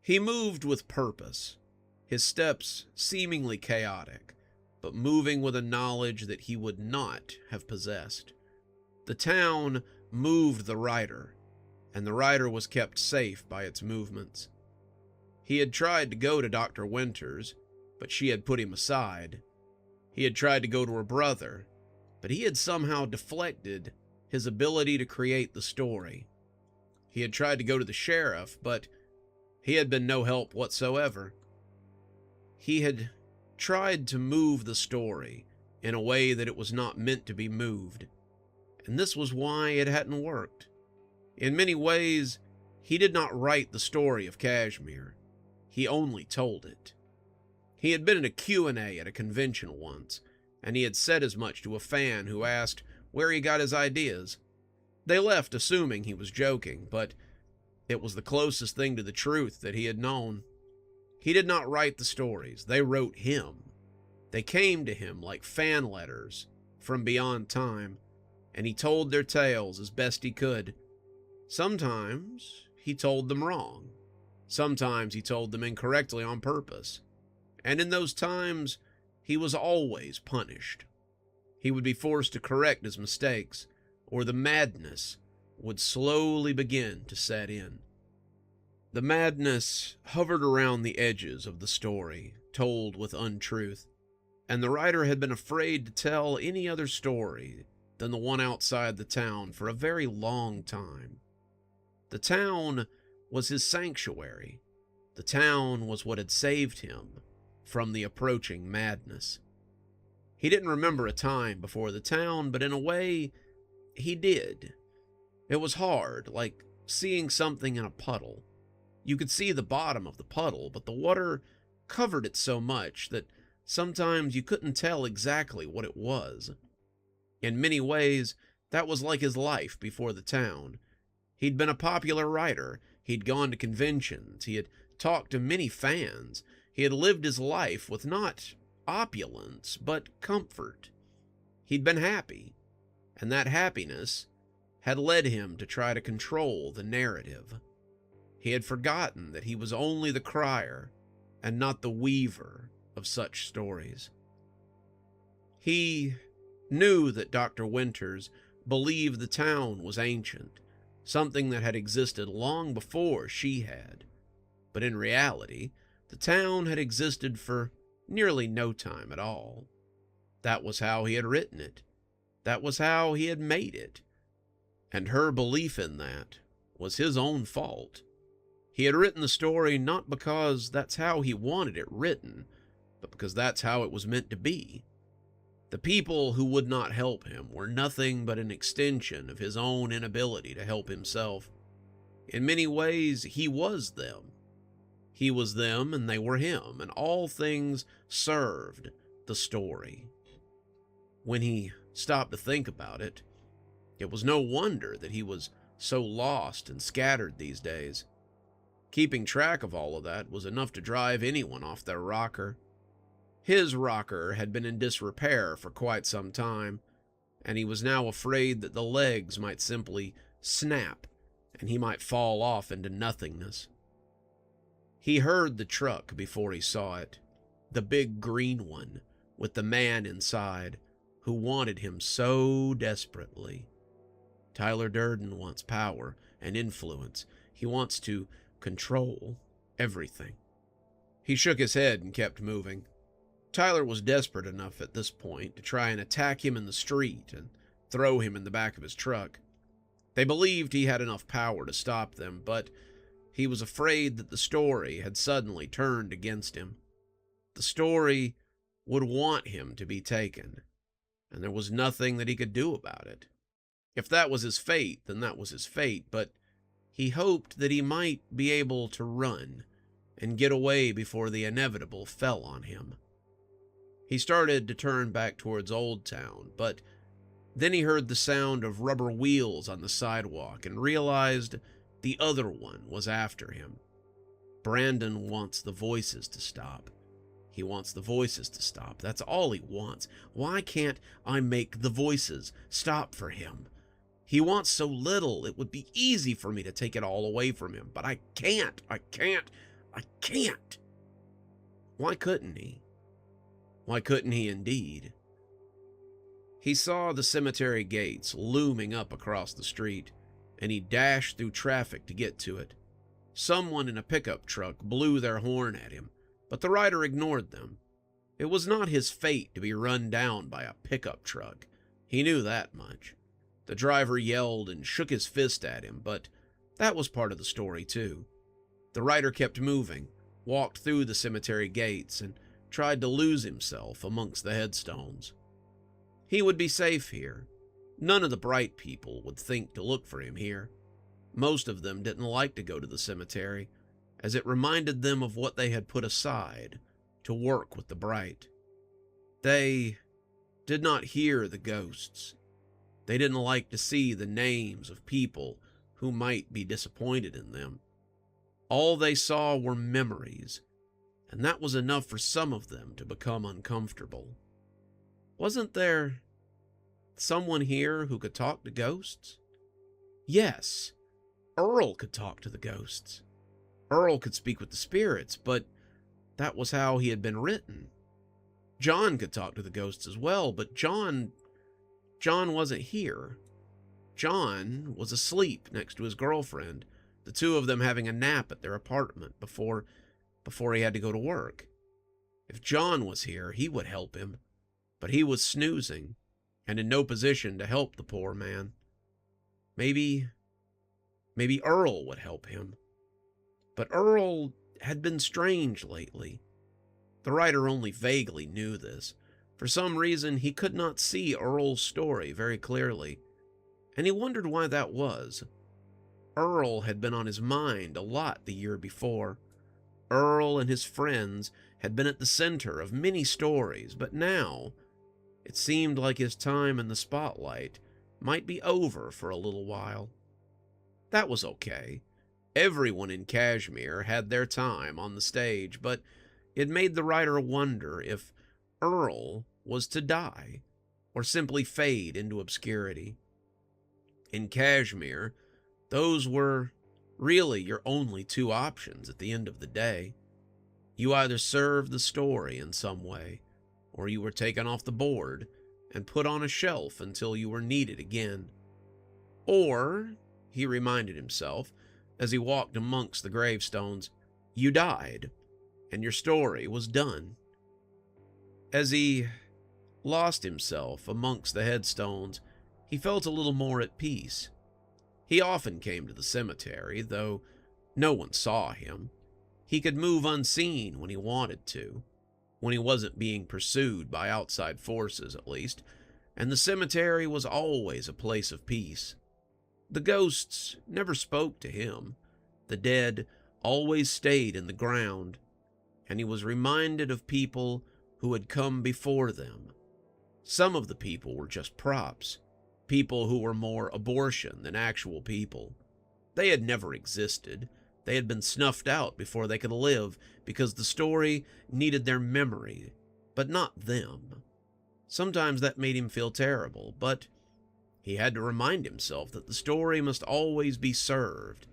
He moved with purpose, his steps seemingly chaotic, but moving with a knowledge that he would not have possessed. The town moved the rider, and the rider was kept safe by its movements. He had tried to go to Dr. Winters, but she had put him aside. He had tried to go to her brother, but he had somehow deflected his ability to create the story. He had tried to go to the sheriff, but he had been no help whatsoever. He had tried to move the story in a way that it was not meant to be moved, and this was why it hadn't worked. In many ways, he did not write the story of Cashmere. He only told it. He had been in a Q&A at a convention once, and he had said as much to a fan who asked where he got his ideas. They left assuming he was joking, but it was the closest thing to the truth that he had known. He did not write the stories. They wrote him. They came to him like fan letters from beyond time, and he told their tales as best he could. Sometimes he told them wrong. Sometimes he told them incorrectly on purpose. And in those times, he was always punished. He would be forced to correct his mistakes, or the madness would slowly begin to set in. The madness hovered around the edges of the story, told with untruth, and the writer had been afraid to tell any other story than the one outside the town for a very long time. The town was his sanctuary. The town was what had saved him from the approaching madness. He didn't remember a time before the town, but in a way, he did. It was hard, like seeing something in a puddle. You could see the bottom of the puddle, but the water covered it so much that sometimes you couldn't tell exactly what it was. In many ways, that was like his life before the town. He'd been a popular writer. He'd gone to conventions. He had talked to many fans. He had lived his life with not opulence, but comfort. He'd been happy, and that happiness had led him to try to control the narrative. He had forgotten that he was only the crier and not the weaver of such stories. He knew that Dr. Winters believed the town was ancient, something that had existed long before she had. But in reality, the town had existed for nearly no time at all. That was how he had written it. That was how he had made it. And her belief in that was his own fault. He had written the story not because that's how he wanted it written, but because that's how it was meant to be. The people who would not help him were nothing but an extension of his own inability to help himself. In many ways, he was them. He was them and they were him, and all things served the story. When he stopped to think about it, it was no wonder that he was so lost and scattered these days. Keeping track of all of that was enough to drive anyone off their rocker. His rocker had been in disrepair for quite some time, and he was now afraid that the legs might simply snap and he might fall off into nothingness. He heard the truck before he saw it, the big green one with the man inside who wanted him so desperately. Tyler Durden wants power and influence. He wants to control everything. He shook his head and kept moving. Tyler was desperate enough at this point to try and attack him in the street and throw him in the back of his truck. They believed he had enough power to stop them, but he was afraid that the story had suddenly turned against him. The story would want him to be taken, and there was nothing that he could do about it. If that was his fate, then that was his fate, but he hoped that he might be able to run and get away before the inevitable fell on him. He started to turn back towards Old Town, but then he heard the sound of rubber wheels on the sidewalk and realized the other one was after him. Brandon wants the voices to stop. He wants the voices to stop. That's all he wants. Why can't I make the voices stop for him? He wants so little, it would be easy for me to take it all away from him, but I can't. I can't. Why couldn't he? Why couldn't he indeed? He saw the cemetery gates looming up across the street, and he dashed through traffic to get to it. Someone in a pickup truck blew their horn at him, but the rider ignored them. It was not his fate to be run down by a pickup truck. He knew that much. The driver yelled and shook his fist at him, but that was part of the story too. The rider kept moving, walked through the cemetery gates, and tried to lose himself amongst the headstones. He would be safe here. None of the bright people would think to look for him here. Most of them didn't like to go to the cemetery, as it reminded them of what they had put aside to work with the bright. They did not hear the ghosts. They didn't like to see the names of people who might be disappointed in them. All they saw were memories, and that was enough for some of them to become uncomfortable. Wasn't there someone here who could talk to ghosts? Yes, Earl could talk to the ghosts. Earl could speak with the spirits, but that was how he had been written. John could talk to the ghosts as well, but John wasn't here. John was asleep next to his girlfriend, the two of them having a nap at their apartment before he had to go to work. If John was here, he would help him, but he was snoozing and in no position to help the poor man. Maybe Earl would help him. But Earl had been strange lately. The writer only vaguely knew this. For some reason, he could not see Earl's story very clearly, and he wondered why that was. Earl had been on his mind a lot the year before. Earl and his friends had been at the center of many stories, but now it seemed like his time in the spotlight might be over for a little while. That was okay. Everyone in Cashmere had their time on the stage, but it made the writer wonder if Earl was to die or simply fade into obscurity. In Cashmere, those were really your only two options at the end of the day. You either served the story in some way, or you were taken off the board and put on a shelf until you were needed again. Or, he reminded himself as he walked amongst the gravestones, you died, and your story was done. As he lost himself amongst the headstones, he felt a little more at peace. He often came to the cemetery, though no one saw him. He could move unseen when he wanted to, when he wasn't being pursued by outside forces at least, and the cemetery was always a place of peace. The ghosts never spoke to him. The dead always stayed in the ground, and he was reminded of people who had come before them. Some of the people were just props, people who were more abortion than actual people. They had never existed. They had been snuffed out before they could live because the story needed their memory, but not them. Sometimes that made him feel terrible, but he had to remind himself that the story must always be served,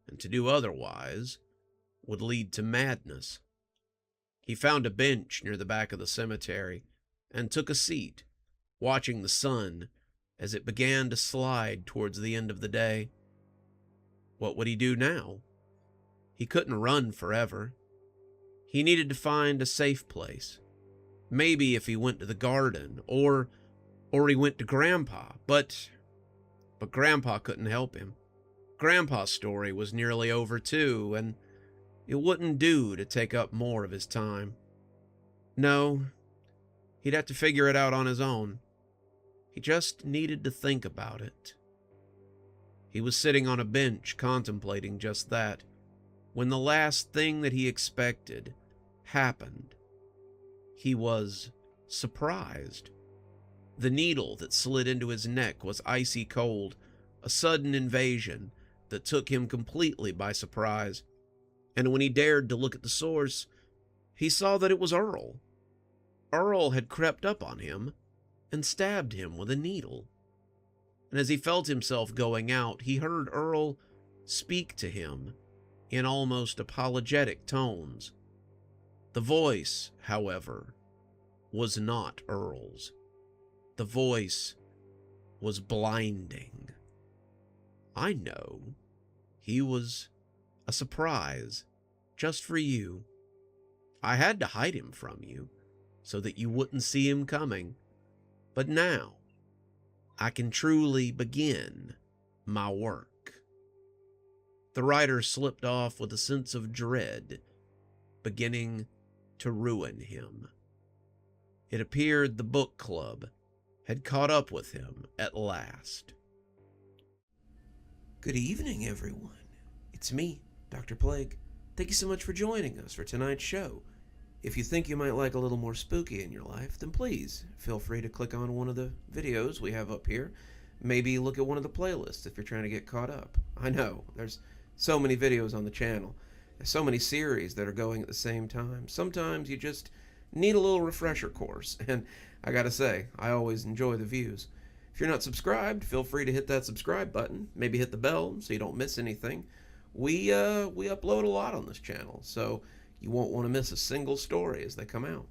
and to do otherwise would lead to madness. He found a bench near the back of the cemetery and took a seat, watching the sun as it began to slide towards the end of the day. What would he do now? He couldn't run forever. He needed to find a safe place. Maybe if he went to the garden, or he went to Grandpa, but Grandpa couldn't help him. Grandpa's story was nearly over too, and it wouldn't do to take up more of his time. No, he'd have to figure it out on his own. He just needed to think about it. He was sitting on a bench contemplating just that, when the last thing that he expected happened. He was surprised. The needle that slid into his neck was icy cold, a sudden invasion that took him completely by surprise. And when he dared to look at the source, he saw that it was Earl. Earl had crept up on him and stabbed him with a needle. And as he felt himself going out, he heard Earl speak to him in almost apologetic tones. The voice, however, was not Earl's. The voice was blinding. I know. He was a surprise, just for you. I had to hide him from you, so that you wouldn't see him coming. But now, I can truly begin my work. The writer slipped off with a sense of dread, beginning to ruin him. It appeared the book club had caught up with him at last. Good evening, everyone. It's me, Dr. Plague. Thank you so much for joining us for tonight's show. If you think you might like a little more spooky in your life, then please feel free to click on one of the videos we have up here. Maybe look at one of the playlists if you're trying to get caught up. I know, there's so many videos on the channel. There's so many series that are going at the same time. Sometimes you just need a little refresher course, and I gotta say, I always enjoy the views. If you're not subscribed, feel free to hit that subscribe button. Maybe hit the bell so you don't miss anything. We upload a lot on this channel, so you won't want to miss a single story as they come out.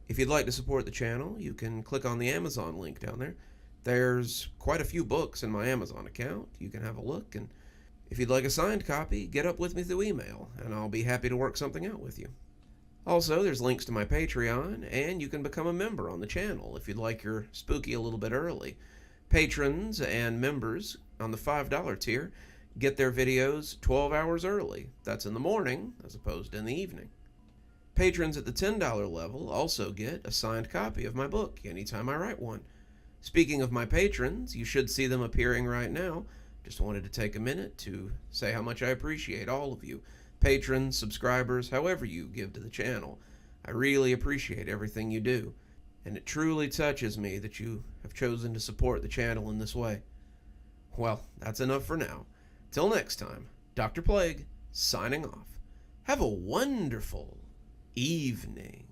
If you'd like to support the channel, you can click on the Amazon link down there. There's quite a few books in my Amazon account. You can have a look, and if you'd like a signed copy, get up with me through email, and I'll be happy to work something out with you. Also, there's links to my Patreon, and you can become a member on the channel if you'd like your spooky a little bit early. Patrons and members on the $5 tier get their videos 12 hours early. That's in the morning as opposed to in the evening. Patrons at the $10 level also get a signed copy of my book anytime I write one. Speaking of my patrons, you should see them appearing right now. Just wanted to take a minute to say how much I appreciate all of you. Patrons, subscribers, however you give to the channel. I really appreciate everything you do, and it truly touches me that you have chosen to support the channel in this way. Well, that's enough for now. Till next time, Dr. Plague, signing off. Have a wonderful evening.